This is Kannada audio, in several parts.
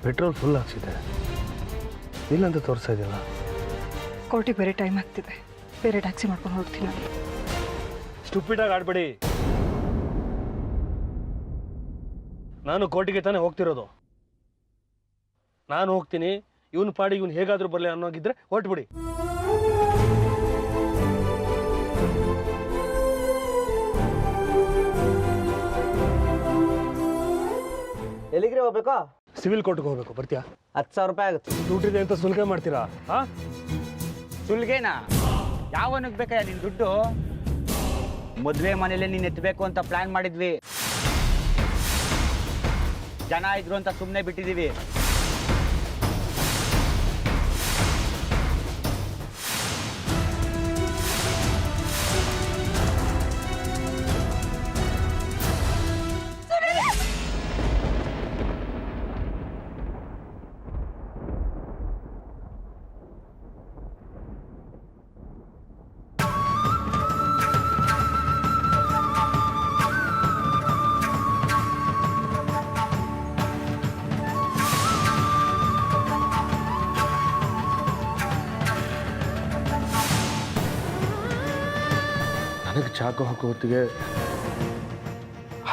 ಪೆಟ್ರೋಲ್ ಫುಲ್ ಹಾಕ್ಸಿದೆ, ಇಲ್ಲಂತ ತೋರಿಸ್ತಾ ಇದೆಯಲ್ಲ. ಕೋರ್ಟಿಗೆ ಬೇರೆ ಟೈಮ್ ಆಗ್ತಿದೆ, ಬೇರೆ ಟ್ಯಾಕ್ಸಿ ಮಾಡ್ಕೊಂಡು ಹೊರಡ್ತೀನಿ ನಾನು. ಸ್ಟುಪಿಡಾಗಿ ಆಡ್ಬೇಡಿ. ನಾನು ಕೋರ್ಟಿಗೆ ತಾನೇ ಹೋಗ್ತಿರೋದು. ನಾನು ಹೋಗ್ತೀನಿ, ಇವನ್ ಪಾಡಿಗೆ ಇವನು ಹೇಗಾದ್ರೂ ಬರಲಿ ಅನ್ನೋಗಿದ್ರೆ ಹೊರಟ್ಬಿಡಿ. ಎಲ್ಲಿಗ್ರಿ ಹೋಗ್ಬೇಕಾ? ಸಿವಿಲ್ ಕೋರ್ಟ್ಗೆ ಹೋಗ್ಬೇಕು. ಬರ್ತೀಯಾ? 10,000 ರೂಪಾಯಿ ಆಗುತ್ತೆ. ದುಡ್ಡಿದೆ ಅಂತ ಸುಲ್ಕೆ ಮಾಡ್ತೀರಾ? ಹಾ, ಸುಲ್ಗೇನಾ? ಯಾವನಿಗೆ ಬೇಕಯ್ಯ ನಿನ್ ದುಡ್ಡು? ಮದುವೆ ಮನೇಲಿ ನೀನು ಎತ್ತಬೇಕು ಅಂತ ಪ್ಲಾನ್ ಮಾಡಿದ್ವಿ. ಜನ ಇದ್ರು ಅಂತ ಸುಮ್ಮನೆ ಬಿಟ್ಟಿದೀವಿ. ನನಗೆ ಚಾಕು ಹಾಕೋ ಹೊತ್ತಿಗೆ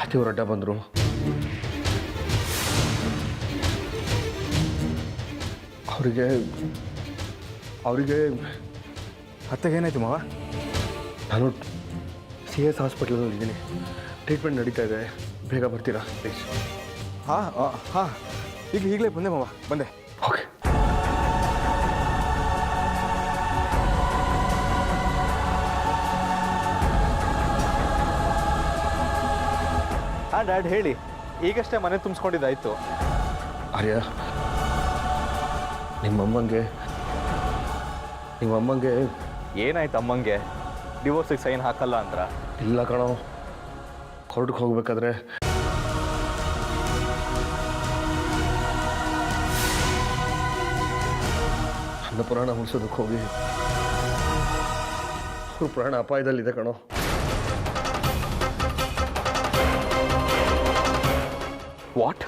ಆತಿಯವ್ರು ಅಡ್ಡ ಬಂದರು. ಅವರಿಗೆ ಅತ್ತೆಗೇನಾಯ್ತು ಮಾವ? ನಾನು CS ಹಾಸ್ಪಿಟ್ಲಲ್ಲಿ ಇದ್ದೀನಿ, ಟ್ರೀಟ್ಮೆಂಟ್ ನಡೀತಾ ಇದೆ. ಬೇಗ ಬರ್ತೀರಾ ಪ್ಲೀಸ್? ಹಾಂ ಹಾಂ, ಈಗಲೇ ಬಂದೆ ಮಾವ, ಬಂದೆ. ಓಕೆ. ಹಾಂ ಡ್ಯಾಡ್ ಹೇಳಿ. ಈಗಷ್ಟೇ ಮನೆ ತುಂಬಿಸ್ಕೊಂಡಿದ್ದಾಯ್ತು. ಆರ್ಯ, ನಿಮ್ಮಮ್ಮಂಗೆ ಏನಾಯ್ತು ಅಮ್ಮಂಗೆ? ಡಿವೋರ್ಸಿಗೆ ಸೈನ್ ಹಾಕಲ್ಲ ಅಂದ್ರ? ಇಲ್ಲ ಕಣೋ, ಕೋರ್ಟ್ಗೆ ಹೋಗ್ಬೇಕಾದ್ರೆ ನನ್ನ ಪುರಾಣ ಉಳಿಸೋದಕ್ಕೆ ಹೋಗಿ ಅವ್ರ ಪ್ರಾಣ ಅಪಾಯದಲ್ಲಿದೆ ಕಣೋ. ವಾಟ್?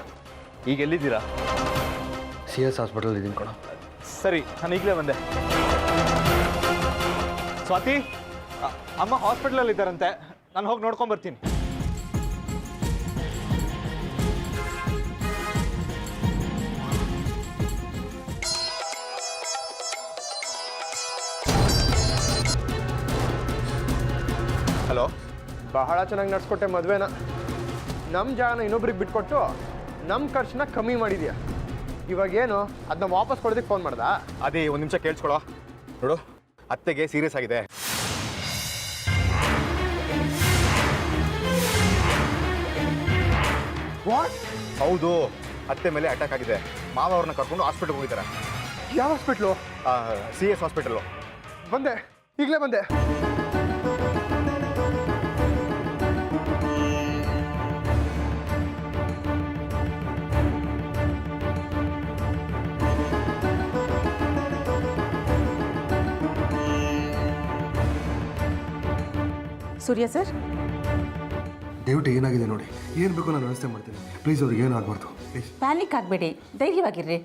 ಈಗ ಎಲ್ಲಿದ್ದೀರಾ? CS ಹಾಸ್ಪಿಟಲ್ ಇದ್ದೀನಿ ಕಣೋ. ಸರಿ, ನಾನು ಈಗಲೇ ಬಂದೆ. ಸ್ವಾತಿ, ಅಮ್ಮ ಹಾಸ್ಪಿಟಲಲ್ಲಿ ಇದ್ದಾರಂತೆ, ನಾನು ಹೋಗಿ ನೋಡ್ಕೊಂಬರ್ತೀನಿ. ಹಲೋ. ಬಹಳ ಚೆನ್ನಾಗಿ ನಡ್ಸ್ಕೊಟ್ಟೆ ಮದುವೆನ. ನಮ್ಮ ಜಾಗನ ಇನ್ನೊಬ್ರಿಗೆ ಬಿಟ್ಕೊಟ್ಟು ನಮ್ಮ ಖರ್ಚನ್ನ ಕಮ್ಮಿ ಮಾಡಿದ್ಯಾ. ಇವಾಗೇನು ಅದನ್ನ ವಾಪಸ್ ಕೊಡೋದಕ್ಕೆ ಫೋನ್ ಮಾಡ್ದಾ? ಅದೇ ಒಂದು ನಿಮಿಷ ಕೇಳಿಸ್ಕೊಳೋ. ನೋಡು, ಅತ್ತೆಗೆ ಸೀರಿಯಸ್ ಆಗಿದೆ. ವಾಟ್? ಹೌದು, ಅತ್ತೆ ಮೇಲೆ ಅಟ್ಯಾಕ್ ಆಗಿದೆ. ಮಾವ ಅವ್ರನ್ನ ಕರ್ಕೊಂಡು ಹಾಸ್ಪಿಟಲ್ಗೆ ಹೋಗಿದ್ದಾರೆ. ಯಾವ ಹಾಸ್ಪಿಟ್ಲು? CS hospital. ಬಂದೆ, ಈಗಲೇ ಬಂದೆ. ಸೂರ್ಯ ಸರ್, ದಯವಿಟ್ಟು ಏನಾಗಿದೆ ನೋಡಿ, ಏನು ಬೇಕೋ ನಾನು ವ್ಯವಸ್ಥೆ ಮಾಡ್ತೀನಿ. ಪ್ಲೀಸ್ ಅವ್ರಿಗೆ ಏನು ಆಗಬಾರ್ದು ಪ್ಲೀಸ್. ಪ್ಯಾನಿಕ್ ಆಗಬೇಡಿ, ಧೈರ್ಯವಾಗಿರ್ರಿ.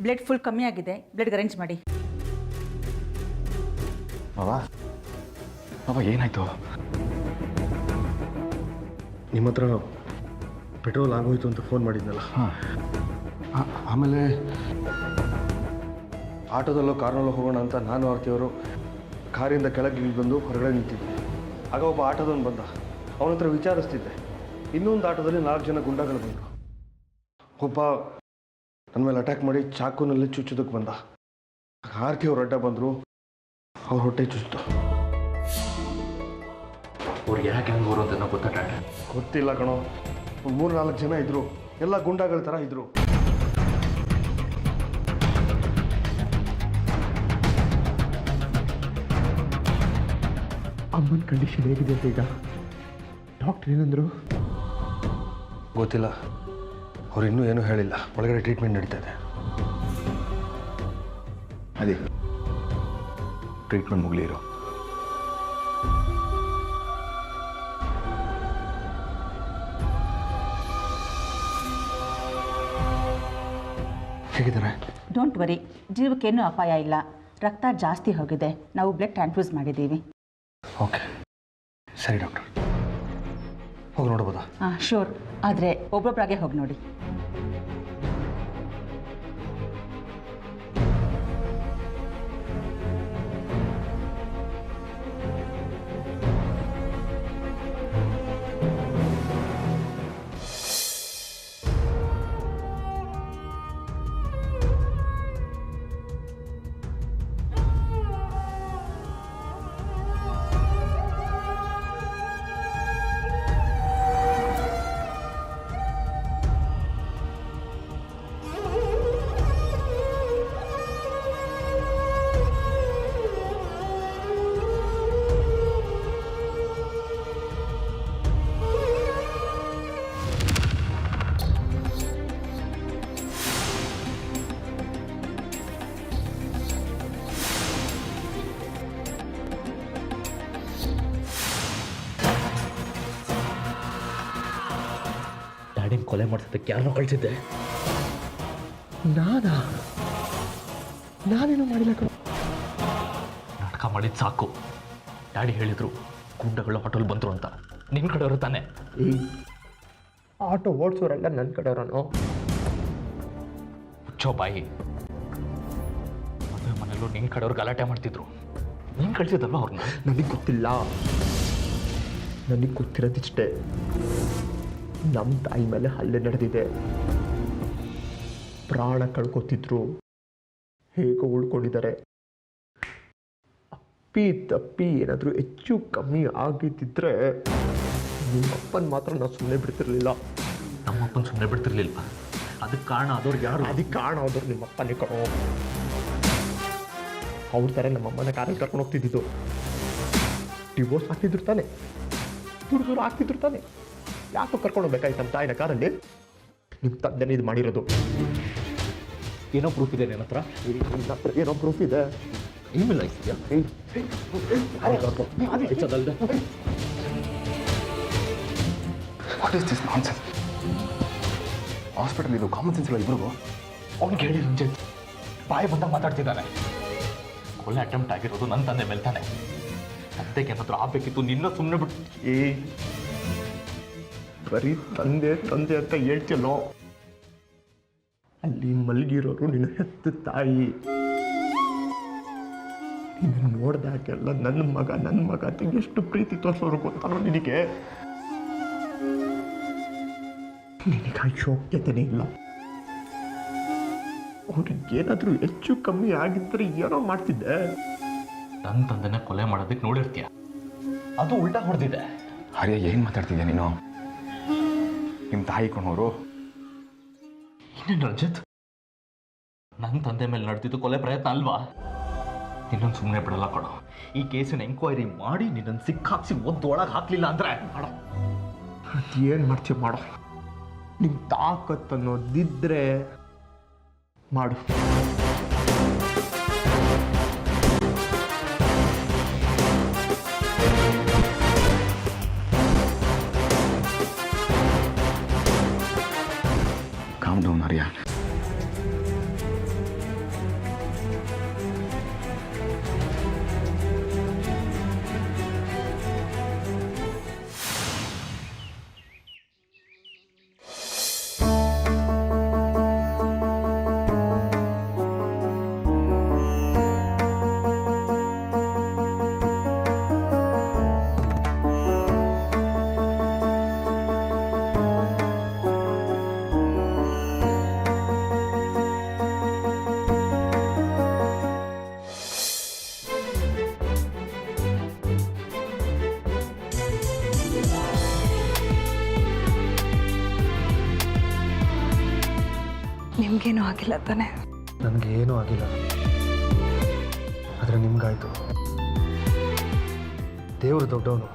ಬ್ಲಡ್ ಫುಲ್ ಕಮ್ಮಿ ಆಗಿದೆ, ಬ್ಲಡ್ ಅರೇಂಜ್ ಮಾಡಿ. ಬಾಬಾ ಏನಾಯ್ತು? ನಿಮ್ಮ ಹತ್ರ ಪೆಟ್ರೋಲ್ ಆಗೋಯ್ತು ಅಂತ ಫೋನ್ ಮಾಡಿದ್ನಲ್ಲ. ಆಮೇಲೆ ಆಟೋದಲ್ಲೋ ಕಾರ್ನಲ್ಲೋ ಹೋಗೋಣ ಅಂತ ನಾನು ಆರ್ತಿಯವರು ಕಾರಿಂದ ಕೆಳಗೆ ಇಳಿದು ಬಂದು ಹೊರಗಡೆ ನಿಂತಿದ್ದೆ. ಆಗ ಒಬ್ಬ ಆಟೋದವನು ಬಂದ. ಅವನ ಹತ್ರ ವಿಚಾರಿಸ್ತಿದ್ದೆ. ಇನ್ನೊಂದು ಆಟೋದಲ್ಲಿ 4 ಜನ ಗುಂಡಾಗಳು ಬಂದರು. ಒಬ್ಬ ನನ್ನ ಮೇಲೆ ಅಟ್ಯಾಕ್ ಮಾಡಿ ಚಾಕುನಲ್ಲಿ ಚುಚ್ಚೋದಕ್ಕೆ ಬಂದ. ಆರ್ತಿಯವ್ರು ಅಡ್ಡ ಬಂದರು. ಅವ್ರ ಹೊಟ್ಟೆ ಚುಚ್ಚಿತು. ಅವ್ರಿಗೆ ಯಾಕೆ ಹಂಗೆ ಬರೋ ಅಂತ ಗೊತ್ತಾಗ ಗೊತ್ತಿಲ್ಲ ಕಣೋ. 3-4 ಜನ ಇದ್ರು. ಎಲ್ಲ ಗುಂಡಾಗಳ ಥರ ಇದ್ರು. ಅಮ್ಮನ ಕಂಡೀಷನ್ ಹೇಗಿದೆ ಅಂತ ಈಗ ಡಾಕ್ಟ್ರ್ ಏನಂದ್ರು? ಗೊತ್ತಿಲ್ಲ. ಅವ್ರು ಇನ್ನೂ ಏನೂ ಹೇಳಿಲ್ಲ. ಒಳಗಡೆ ಟ್ರೀಟ್ಮೆಂಟ್ ನಡೀತಾ ಇದೆ. ಅದೇ ಟ್ರೀಟ್ಮೆಂಟ್ ಮುಗಿಲಿರೋ. ಹೇಗಿದ್ದಾರೆ? ಡೋಂಟ್ ವರಿ, ಜೀವಕ್ಕೇನೂ ಅಪಾಯ ಇಲ್ಲ. ರಕ್ತ ಜಾಸ್ತಿ ಹೋಗಿದೆ, ನಾವು ಬ್ಲಡ್ ಟ್ರಾನ್ಸ್ಫ್ಯೂಸ್ ಮಾಡಿದ್ದೀವಿ. ಓಕೆ ಸರಿ ಡಾಕ್ಟರ್, ಹೋಗಿ ನೋಡ್ಬೋದಾ? ಹಾಂ ಶೋರ್, ಆದರೆ ಒಬ್ಬೊಬ್ಬರಾಗೆ ಹೋಗಿ ನೋಡಿ. ಡ್ಯಾಡಿನ ಕೊಲೆ ಮಾಡ್ಸೋದಕ್ಕೆ ಯಾರನ್ನೋ ಕಳಿಸಿದ್ದೆ. ನಾನೇನು ಮಾಡಿಲ್ಲ ಕಣ. ನಾಟಕ ಮಾಡಿದ್ದು ಸಾಕು. ಡ್ಯಾಡಿ ಹೇಳಿದ್ರು ಗುಂಡಗಳು ಆಟೋಲ್ಲಿ ಬಂದರು ಅಂತ. ನಿನ್ನ ಕಡೆಯವರು ತಾನೆ? ಈ ಆಟೋ ಓಡಿಸೋರೆಲ್ಲ ನನ್ನ ಕಡೆಯವರನು. ಹುಚ್ಚೋ ಬಾಯಿ. ಮದುವೆ ಮನೆಯಲ್ಲೂ ನಿನ್ನ ಕಡೆಯವ್ರು ಗಲಾಟೆ ಮಾಡ್ತಿದ್ರು. ನೀನು ಕಳಿಸಿದಲ್ವ ಅವ್ರನ್ನ? ನನಗೆ ಗೊತ್ತಿಲ್ಲ. ನನಗೆ ಗೊತ್ತಿರೋದಿಷ್ಟೇ, ನಮ್ಮ ತಾಯಿ ಮೇಲೆ ಹಲ್ಲೆ ನಡೆದಿದೆ. ಪ್ರಾಣ ಕಳ್ಕೊತಿದ್ರು, ಹೇಗೋ ಉಳ್ಕೊಂಡಿದ್ದಾರೆ. ಅಪ್ಪಿ ತಪ್ಪಿ ಏನಾದರೂ ಹೆಚ್ಚು ಕಮ್ಮಿ ಆಗಿದ್ದಿದ್ರೆ ನಿಮ್ಮಪ್ಪನ ಮಾತ್ರ ನಾವು ಸುಮ್ಮನೆ ಬಿಡ್ತಿರ್ಲಿಲ್ಲ. ನಮ್ಮಪ್ಪನ ಸುಮ್ಮನೆ ಬಿಡ್ತಿರ್ಲಿಲ್ವ? ಅದಕ್ಕೆ ಕಾರಣ ಆದವ್ರು ಯಾರು? ಅದಕ್ಕೆ ಕಾರಣ ಆದವ್ರು ನಿಮ್ಮಪ್ಪನೇ ಕಣೋ. ಅವ್ರ ಥರ ನಮ್ಮಮ್ಮನ ಕಾರಲ್ಲಿ ಕರ್ಕೊಂಡು ಹೋಗ್ತಿದ್ದು. ಡಿವೋರ್ಸ್ ಆಗ್ತಿದ್ರು ತಾನೆ, ದೂರ ಆಗ್ತಿದ್ರು ತಾನೆ. ಯಾಕೋ ಕರ್ಕೊಂಡು ಹೋಗ್ಬೇಕಾಯ್ತು ನಮ್ಮ ತಾಯಿನ ಕಾರಲ್ಲಿ? ನಿಮ್ಮ ತಂದೆನೇ ಇದು ಮಾಡಿರೋದು. ಏನೋ ಪ್ರೂಫ್ ಇದೆ ನಿನ್ನ ಹತ್ರ? ನನ್ನ ಹತ್ರ ಏನೋ ಪ್ರೂಫ್ ಇದೆ. ಇಮೇಲ್ ಐತಿದ್ಯಾ? ಹೆಚ್ಚದಲ್ದೆ what is this nonsense? Hospital ಇದು ಕಾಮನ್ ಸೆನ್ಸ್ ಇಲ್ಲ ಇಬ್ರಿಗೂ. ಅವ್ನಿಗೆ ಹೇಳಿ ರಂಜಿತ್ ಬಾಯಿ ಬಂದಾಗ ಮಾತಾಡ್ತಿದ್ದಾನೆ. ಕೊಲೆ ಅಟೆಂಪ್ಟ್ ಆಗಿರೋದು ನನ್ನ ತಂದೆ ಮೇಲೆ ತಾನೆ. ತಂದೆಗೆ ಏನಾದರೂ ಆಗಬೇಕಿತ್ತು, ನಿನ್ನ ಸುಮ್ಮನೆ ಬಿಟ್ಟು. ಬರೀ ತಂದೆ ತಂದೆ ಅಂತ ಹೇಳ್ತಿಲ್ಲೋ, ಅಲ್ಲಿ ಮಲಗಿರೋರು ನಿನ್ನ ಹೆತ್ತ ತಾಯಿ. ನಿನ್ನ ನೋಡ್ದಾಗೆಲ್ಲ ನನ್ನ ಮಗ ಅಂತ ಎಷ್ಟು ಪ್ರೀತಿ ತೋರಿಸೋರು ಗೊತ್ತಾನೋ ನಿನಗೆ? ನಿನಗೆ ಆ ಯೋಗ್ಯತೆನೇ ಇಲ್ಲ. ಅವ್ರಿಗೇನಾದರೂ ಹೆಚ್ಚು ಕಮ್ಮಿ ಆಗಿದ್ದರೆ ಏನೋ ಮಾಡ್ತಿದ್ದೆ. ನನ್ನ ತಂದೆನ ಕೊಲೆ ಮಾಡೋದಕ್ಕೆ ನೋಡಿರ್ತೀಯ, ಅದು ಉಲ್ಟಾ ಹೊಡೆದಿದೆ. ಹರಿಯ ಏನು ಮಾತಾಡ್ತಿದ್ಯಾ ನೀನು? ನಿಮ್ಮ ತಾಯಿ ಕೊಣೋರು. ಇನ್ನೇನು ರಂಜಿತ್, ನನ್ನ ತಂದೆ ಮೇಲೆ ನಡೆದಿದ್ದು ಕೊಲೆ ಪ್ರಯತ್ನ ಅಲ್ವಾ? ನಿನ್ನನ್ನು ಸುಮ್ಮನೆ ಬಿಡಲ್ಲ ಕೊಡೋ. ಈ ಕೇಸಿನ ಎಂಕ್ವೈರಿ ಮಾಡಿ ನಿನ್ನನ್ನು ಸಿಕ್ಕಾಕ್ಸಿ ಒಳಗೆ ಹಾಕ್ಲಿಲ್ಲ ಅಂದ್ರೆ ಮಾಡೋ. ಅದೇನು ಮಾಡ್ತೀವಿ ಮಾಡೋ. ನಿಮ್ಮ ತಾಕತ್ತು ಅನ್ನೋದಿದ್ರೆ ಮಾಡು. ಕಾಮ್ ಡೌನ್ ಹರಿಯ. ನಿಮ್ಗೇನೂ ಆಗಿಲ್ಲ ತಾನೆ? ನನಗೇನೂ ಆಗಿಲ್ಲ, ಆದರೆ ನಿಮ್ಗಾಯ್ತು. ದೇವರು ದೊಡ್ಡವನು,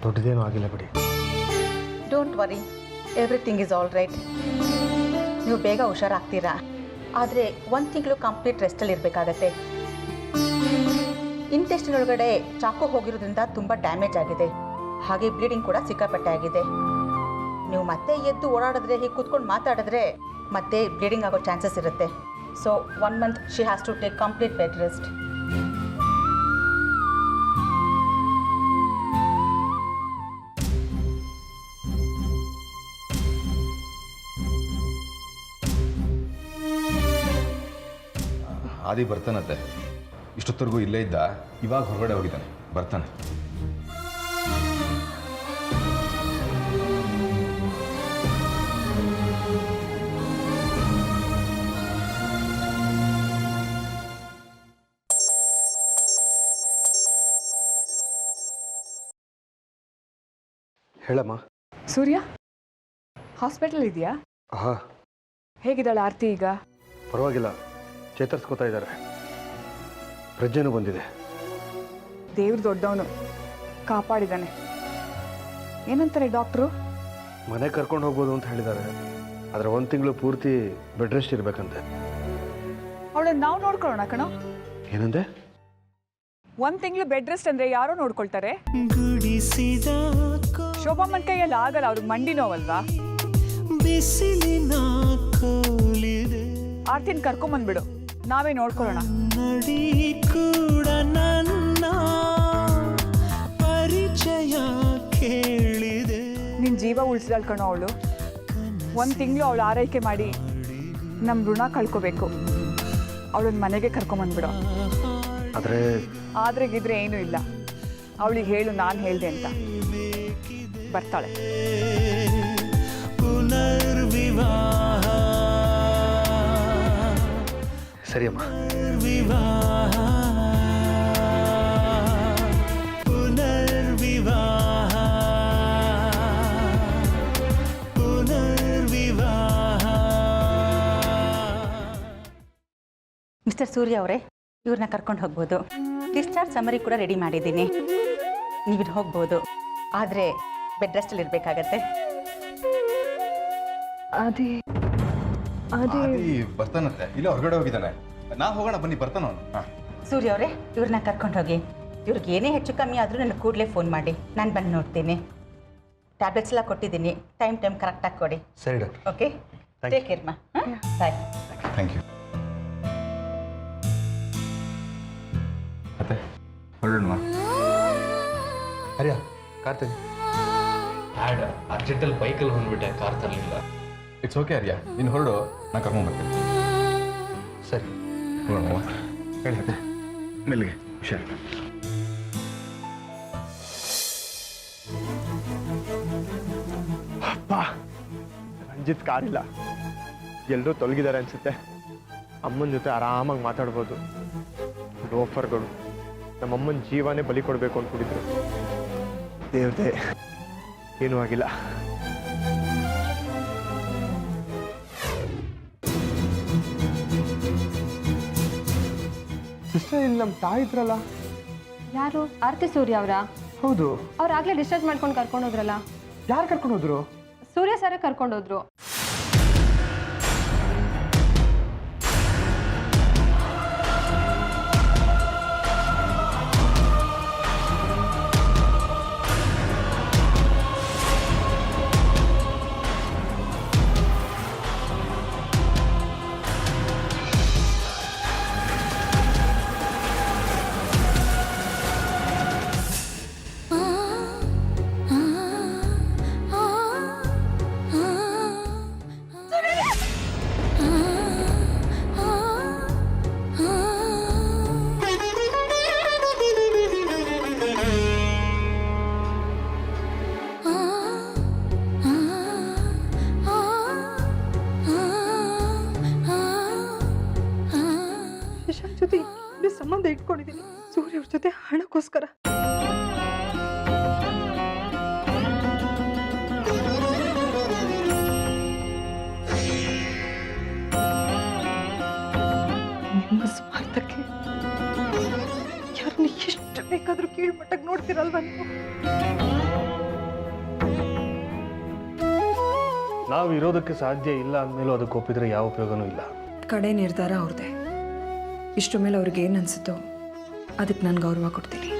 ದೊಡ್ಡದೇನೂ ಆಗಿಲ್ಲ ಬಿಡಿ. Don't worry, everything is all right. ನೀವು ಬೇಗ ಹುಷಾರಾಗ್ತೀರಾ, ಆದರೆ 1 ತಿಂಗಳು ಕಂಪ್ಲೀಟ್ ರೆಸ್ಟಲ್ಲಿ ಇರಬೇಕಾಗತ್ತೆ. ಇಂಟೆಸ್ಟಿನ್ ಒಳಗಡೆ ಚಾಕು ಹೋಗಿರೋದ್ರಿಂದ ತುಂಬ ಡ್ಯಾಮೇಜ್ ಆಗಿದೆ, ಹಾಗೆ ಬ್ಲೀಡಿಂಗ್ ಕೂಡ ಸಿಕ್ಕಾಪಟ್ಟೆ ಆಗಿದೆ. ನೀವು ಮತ್ತೆ ಎದ್ದು ಓಡಾಡಿದ್ರೆ, ಹೀಗೆ ಕೂತ್ಕೊಂಡು ಮಾತಾಡಿದ್ರೆ ಮತ್ತೆ ಬ್ಲೀಡಿಂಗ್ ಆಗೋ ಚಾನ್ಸಸ್ ಇರುತ್ತೆ. So 1 month she has to take complete bed rest. ಆದಿ ಬರ್ತಾನತ್ತೆ. ಇಷ್ಟೊತ್ತರೆಗೂ ಇಲ್ಲೇ ಇದ್ದ, ಇವಾಗ ಹೊರಗಡೆ ಹೋಗಿದ್ದಾನೆ, ಬರ್ತಾನೆ. ಹೇಳಮ್ಮ. ಸೂರ್ಯ ಹಾಸ್ಪಿಟಲ್ ಇದೆಯಾ? ಹಾಂ, ಹೇಗಿದ್ದಾಳೆ ಆರ್ತಿ ಈಗ? ಪರವಾಗಿಲ್ಲ, ಚೇತರಿಸ್ಕೋತಾ ಇದ್ದಾರೆ. ಪ್ರಜ್ಞೆನೂ ಬಂದಿದೆ. ದೇವ್ರು ದೊಡ್ಡವನು, ಕಾಪಾಡಿದ್ದಾನೆ. ಏನಂತಾರೆ ಡಾಕ್ಟ್ರು? ಮನೆ ಕರ್ಕೊಂಡು ಹೋಗ್ಬೋದು ಅಂತ ಹೇಳಿದ್ದಾರೆ, ಆದರೆ 1 ತಿಂಗಳು ಪೂರ್ತಿ ಬೆಡ್ ರೆಸ್ಟ್ ಇರಬೇಕಂತೆ. ಅವಳನ್ನ ನಾವು ನೋಡ್ಕೊಳ್ಳೋಣ ಕಣೋ. ಏನಂದೆ? 1 ತಿಂಗಳು ಬೆಡ್ ರೆಸ್ಟ್ ಅಂದ್ರೆ ಯಾರೋ ನೋಡ್ಕೊಳ್ತಾರೆ? ಶೋಭಾಮನ್ ಕೈಯಲ್ಲಿ ಆಗಲ್ಲ, ಅವ್ರಿಗೆ ಮಂಡಿ ನೋವಲ್ವಾ? ಆರ್ತಿನ ಕರ್ಕೊಂಬಂದ್ಬಿಡು, ನಾವೇ ನೋಡ್ಕೊಳ್ಳೋಣ. ನಿನ್ ಜೀವ ಉಳಿಸಿದಳ್ ಕಣೋ ಅವಳು. 1 ತಿಂಗಳು ಅವಳು ಆರೈಕೆ ಮಾಡಿ ನಮ್ಮ ಋಣ ಕಳ್ಕೋಬೇಕು. ಅವಳನ್ನ ಮನೆಗೆ ಕರ್ಕೊಂಬಂದ್ಬಿಡು. ಆದ್ರೆ ಗಿದ್ರೆ ಏನೂ ಇಲ್ಲ, ಅವಳಿಗೆ ಹೇಳು ನಾನು ಹೇಳ್ದೆ ಅಂತ. ಬರ್ತಾಳೆ. ಸರಿಯಮ್ಮ. ಮಿಸ್ಟರ್ ಸೂರ್ಯ ಅವರೇ, ಇವ್ರನ್ನ ಕರ್ಕೊಂಡು ಹೋಗ್ಬೋದು. ಡಿಸ್ಚಾರ್ಜ್ ಸಮರಿ ಕೂಡ ರೆಡಿ ಮಾಡಿದ್ದೀನಿ, ನೀವಿನ್ನು ಹೋಗ್ಬೋದು. ಆದರೆ ಬೆಡ್ ರೆಸ್ಟಲ್ಲಿ ಇರಬೇಕಾಗತ್ತೆ. ಅದೇ ಆದಿ ಬರ್ತಾನತ್ತೆ, ಇಲ್ಲ ಹೊರಗಡೆ ಹೋಗಿದ್ದಾನೆ. ನಾ ಹೋಗೋಣ, ಬನ್ನಿ, ಬರ್ತಾನ ಅವನು. ಹಾಂ, ಸೂರ್ಯ ಅವರೇ, ಇವ್ರನ್ನ ಕರ್ಕೊಂಡು ಹೋಗಿ. ಇವ್ರಿಗೆ ಏನೇ ಹೆಚ್ಚು ಕಮ್ಮಿ ಆದರೂ ನನಗೆ ಕೂಡಲೇ ಫೋನ್ ಮಾಡಿ, ನಾನು ಬಂದು ನೋಡ್ತೀನಿ. ಟ್ಯಾಬ್ಲೆಟ್ಸ್ ಎಲ್ಲ ಕೊಟ್ಟಿದ್ದೀನಿ, ಟೈಮ್ ಕರೆಕ್ಟಾಗಿ ಕೊಡಿ. ಸರಿ ಡಾಕ್ಟರ್. ಓಕೆ, ಟೇಕ್ ಕೇರ್ ಮಾ. ಬಾಯ್. Thank you. ಮತ್ತೆ ಹೊರಡೋಣ. ಹರಿಯ, ಕಾರ್ ತೆಗಿ. ಆ್ಯಡ್ ಅರ್ಜೆಂಟಲ್ಲಿ ಬೈಕಲ್ಲಿ ಹೊಂದ್ಬಿಟ್ಟೆ, ಕಾರ್ ತರಲಿಲ್ಲ. ಇಟ್ಸ್ ಓಕೆ ಹರಿಯ, ನೀನು ಹೊರಡು, ನಾನು ಕರ್ಕೊಂಡ್ಬರ್ತೀನಿ. ಸರಿ, ನೋಡೋಣ. ಹೇಳಿ. ಮೆಲ್ಲಿಗೆ, ಹುಷಾರು. ಅಪ್ಪ, ರಂಜಿತ್ ಕಾರಿಲ್ಲ, ಎಲ್ಲರೂ ತೊಲಗಿದ್ದಾರೆ ಅನ್ಸುತ್ತೆ. ಅಮ್ಮನ ಜೊತೆ ಆರಾಮಾಗಿ ಮಾತಾಡ್ಬೋದು. ಲೋಫರ್ಗಳು ನಮ್ಮಮ್ಮನ ಜೀವನೇ ಬಲಿ ಕೊಡಬೇಕು ಅಂದ್ಕೊಂಡಿದ್ರು. ದೇವ್ರದೇ, ಏನೂ ಆಗಿಲ್ಲ. ಸಿಸ್ಟರ್, ಇಲ್ಲಿ ನಮ್ಮ ತಾಯಿ ಇದ್ರಲ್ಲ? ಯಾರು? ಆರ್ತಿ ಸೂರ್ಯ ಅವರ? ಹೌದು. ಅವ್ರು ಆಗ್ಲೇ ಡಿಸ್ಚಾರ್ಜ್ ಮಾಡ್ಕೊಂಡು ಕರ್ಕೊಂಡೋದ್ರಲ್ಲ. ಯಾರು ಕರ್ಕೊಂಡು ಹೋದ್ರು? ಸೂರ್ಯ ಸರೇ ಕರ್ಕೊಂಡೋದ್ರು. ಜೊತೆ ಸಂಬಂಧ ಇಟ್ಕೊಂಡಿದ್ದೀನಿ, ಸೂರ್ಯ ಅವ್ರ ಜೊತೆ ಹಣಕ್ಕೋಸ್ಕರ. ಮಾಡೋದಕ್ಕೆ ಯಾರನ್ನ ಎಷ್ಟು ಬೇಕಾದರೂ ಕೀಳ್ಮಟ್ಟಕ್ಕೆ ನೋಡ್ತಿರಲ್ವ ನೀವು? ನಾವು ಇರೋದಕ್ಕೆ ಸಾಧ್ಯ ಇಲ್ಲ ಅಂದಮೇಲೂ ಅದಕ್ಕೆ ಒಪ್ಪಿದ್ರೆ ಯಾವ ಉಪಯೋಗನೂ ಇಲ್ಲ. ಕಡೆ ನಿರ್ಧಾರ ಅವ್ರದ್ದೇ. ಇಷ್ಟರ ಮೇಲೆ ಅವ್ರಿಗೆ ಏನು ಅನಿಸುತ್ತೋ ಅದಕ್ಕೆ ನಾನು ಗೌರವ ಕೊಡ್ತೀನಿ.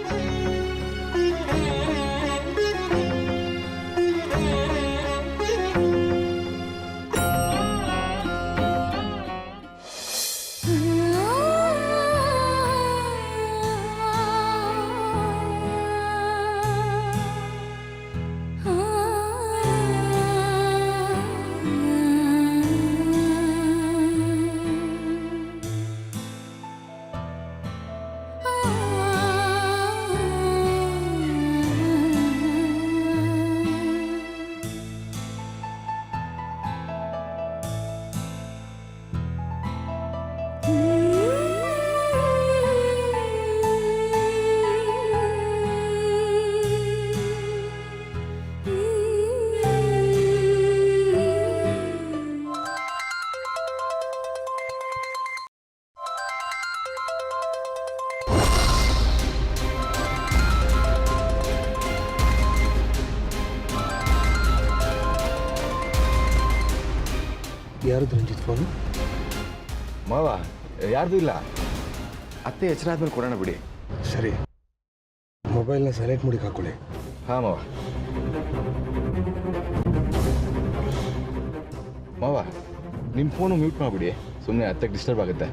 ಯಾರ್ದು ರಂಜಿತ್ ಫೋನು? ಮಾವ ಯಾರ್ದು ಇಲ್ಲ. ಅತ್ತೆ ಎಚ್ಚರ ಆದ್ಮೇಲೆ ಕೊಡೋಣ ಬಿಡಿ. ಸರಿ, ಮೊಬೈಲ್ನ ಸೈಲೆಂಟ್ ಮುಡಿಗೆ ಹಾಕೊಳ್ಳಿ. ಹಾಂ ಮಾವ. ಮಾವ ನಿಮ್ಮ ಫೋನು ಮ್ಯೂಟ್ ಮಾಡಿಬಿಡಿ, ಸುಮ್ಮನೆ ಅತ್ತೆಗೆ ಡಿಸ್ಟರ್ಬ್ ಆಗುತ್ತೆ.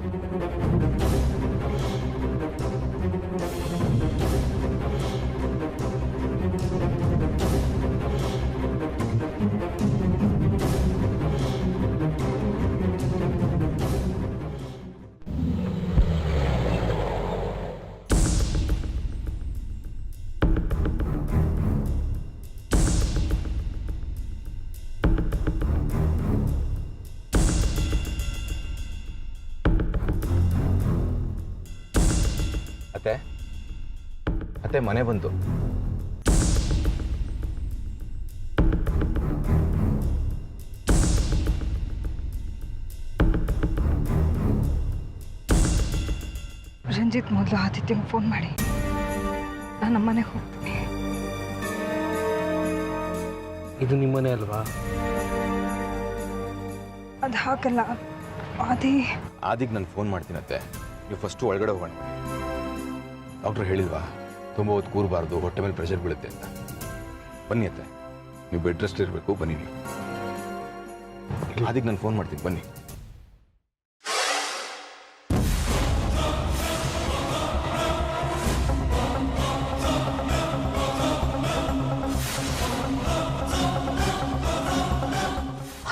ಅತ್ತೆ ಅತ್ತೆ ಮನೆ ಬಂತು. ರಂಜಿತ್ ಮೊದಲು ಆದಿತ್ಯಂಗೆ ಫೋನ್ ಮಾಡಿ, ನಾನು ನಮ್ಮನೆಗೆ ಹೋಗ್ತೀನಿ. ಇದು ನಿಮ್ಮನೆ ಅಲ್ವಾ? ಅದು ಹಾಗಲ್ಲ, ಆದಿಗೆ ನಾನು ಫೋನ್ ಮಾಡ್ತೀನತ್ತೆ, ನೀವು ಫಸ್ಟು ಒಳಗಡೆ ಹೋಗೋಣ. ಡಾಕ್ಟ್ರು ಹೇಳಿಲ್ವಾ ತುಂಬ ಹೊತ್ತು ಕೂರಬಾರ್ದು, ಹೊಟ್ಟೆ ಮೇಲೆ ಪ್ರೆಷರ್ ಬೀಳುತ್ತೆ ಅಂತ. ಬನ್ನಿ ಅತ್ತೆ, ನೀವು ಬೆಡ್ ರೆಸ್ಟ್ ಇರಬೇಕು, ಬನ್ನಿ ನೀವು. ಆದಿಗೆ ನಾನು ಫೋನ್ ಮಾಡ್ತೀನಿ, ಬನ್ನಿ.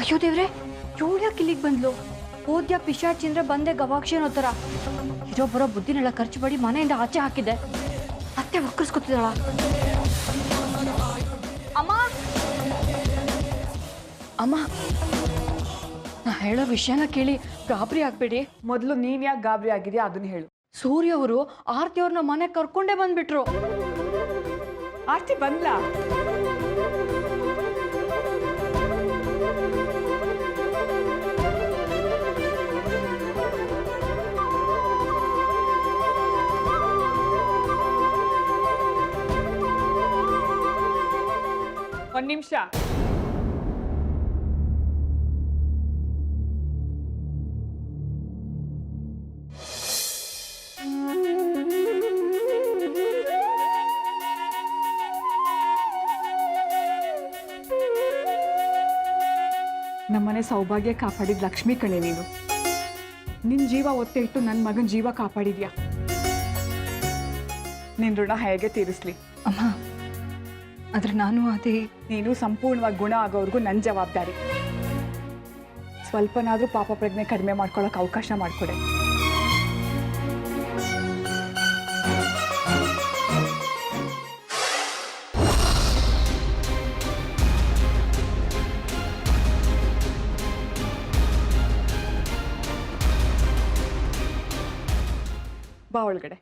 ಅಯ್ಯೋ ದೇವ್ರೆ, ಇವಳು ಯಾಕೆ ಇಲ್ಲಿಗೆ ಬಂದ್ಲು? ಓದ್ಯಾ ಪಿಶಾಚಿಂದ್ರೆ ಬಂದೆ ಗವಾಕ್ಷಿ ಅನ್ನೋ ಥರ. ಇರೋ ಬರೋ ಬುದ್ಧಿನೆಲ್ಲ ಖರ್ಚು ಮಾಡಿ ಮನೆಯಿಂದ ಆಚೆ ಹಾಕಿದೆ. ಅತ್ತೆ ಒಕ್ಕರ್ಸ್ಕೊತಿದ್ದಾಳ. ಅಮ್ಮ ಅಮ್ಮ, ನಾ ಹೇಳೋ ವಿಷಯನ ಕೇಳಿ ಗಾಬರಿ ಆಗ್ಬೇಡಿ. ಮೊದಲು ನೀನು ಯಾಕೆ ಗಾಬರಿ ಆಗಿದೆಯಾ ಅದನ್ನ ಹೇಳು. ಸೂರ್ಯ ಅವರು ಆರ್ತಿ ಅವ್ರನ್ನ ಮನೆ ಕರ್ಕೊಂಡೇ ಬಂದ್ಬಿಟ್ರು. ಆರ್ತಿ ಬಂದ್ಲಾ? ಒಂದು ನಿಮಿಷ. ನಮ್ಮನೆ ಸೌಭಾಗ್ಯ ಕಾಪಾಡಿದ ಲಕ್ಷ್ಮಿ ಕಣೆ ನೀನು. ನಿನ್ನ ಜೀವ ಒತ್ತೆ ಇಟ್ಟು ನನ್ನ ಮಗನ ಜೀವ ಕಾಪಾಡಿದ್ಯಾ. ನಿನ್ನ ಋಣ ಹೇಗೆ ತೀರಿಸ್ಲಿ ಅಮ್ಮ? ಆದರೆ ನೀನು ಸಂಪೂರ್ಣವಾಗಿ ಗುಣ ಆಗೋವರೆಗೂ ನನ್ನ ಜವಾಬ್ದಾರಿ. ಸ್ವಲ್ಪನಾದರೂ ಪಾಪ ಪ್ರಜ್ಞೆ ಕಡಿಮೆ ಮಾಡ್ಕೊಳ್ಳೋಕೆ ಅವಕಾಶ ಮಾಡಿಕೊಡೆ. ಬಾ ಒಳಗಡೆ.